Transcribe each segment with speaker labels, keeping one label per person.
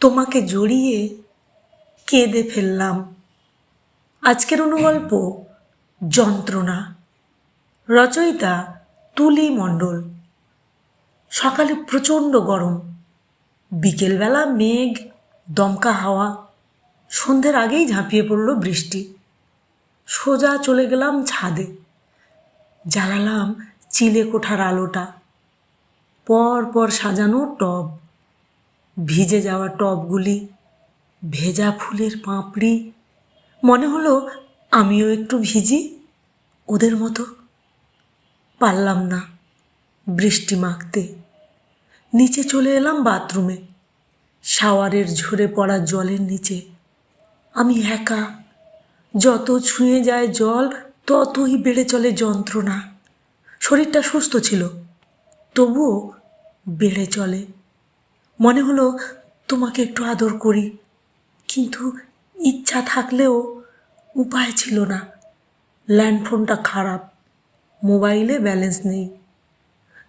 Speaker 1: তোমাকে জড়িয়ে কেঁদে ফেললাম। আজকের অনুগল্প যন্ত্রণা। রচয়িতা তুলি মণ্ডল। সকালে প্রচণ্ড গরম, বিকেলবেলা মেঘ, দমকা হাওয়া, সন্ধ্যের আগেই ঝাঁপিয়ে পড়ল বৃষ্টি। সোজা চলে গেলাম ছাদে, জ্বালালাম চিলে কোঠার আলোটা। পর পর সাজানো টব, ভিজে যাওয়া টবগুলি, ভেজা ফুলের পাপড়ি। মনে হলো আমিও একটু ভিজি ওদের মতো। পারলাম না বৃষ্টি মাখতে। নিচে চলে এলাম বাথরুমে। শাওয়ারের ঝরে পড়া জলের নিচে আমি একা। যত ছুঁয়ে যায় জল, ততই বেড়ে চলে যন্ত্রণা। শরীরটা সুস্থ ছিল, তবুও বেড়ে চলে। মনে হলো তোমাকে একটু আদর করি, কিন্তু ইচ্ছা থাকলেও উপায় ছিল না। ল্যান্ডফোনটা খারাপ, মোবাইলে ব্যালেন্স নেই।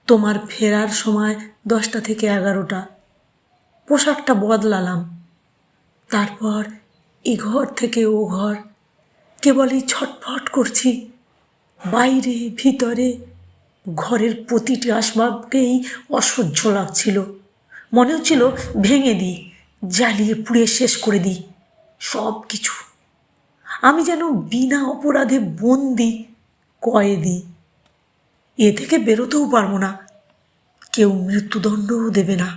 Speaker 1: তোমার ফেরার সময় 10টা থেকে 11টা। পোশাকটা বদলালাম, তারপর এ ঘর থেকে ও ঘর। কেবলই ছটফট করছি, বাইরে ভিতরে। ঘরের প্রতিটি আসবাবকেই অসহ্য লাগছিল। মনে হচ্ছিল ভেঙে দিই, জ্বালিয়ে পুড়িয়ে শেষ করে দিই সব কিছু। আমি যেন বিনা অপরাধে বন্দি, কয়েদি। এ থেকে বেরোতেও পারবো না, কেউ মৃত্যুদণ্ডও দেবে না।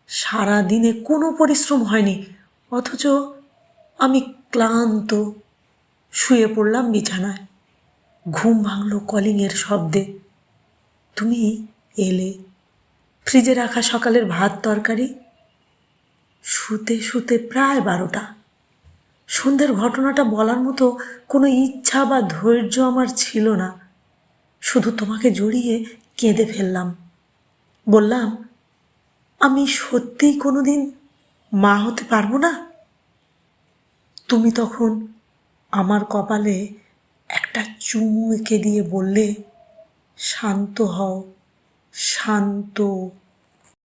Speaker 1: সারা দিনে কোনো পরিশ্রম হয়নি, অথচ আমি ক্লান্ত। শুয়ে পড়লাম বিছানায়। ঘুম ভাঙল কলিংয়ের শব্দে। তুমি এলে। ফ্রিজে রাখা সকালের ভাত তরকারি। শুতে শুতে প্রায় 12টা। সন্ধ্যের ঘটনাটা বলার মতো কোনো ইচ্ছা বা ধৈর্য আমার ছিল না। শুধু তোমাকে জড়িয়ে কেঁদে ফেললাম। বললাম, আমি সত্যিই কোনোদিন মা হতে পারবো না। তুমি তখন আমার কপালে একটা চুমু এঁকে দিয়ে বললে, শান্ত হও, শান্ত।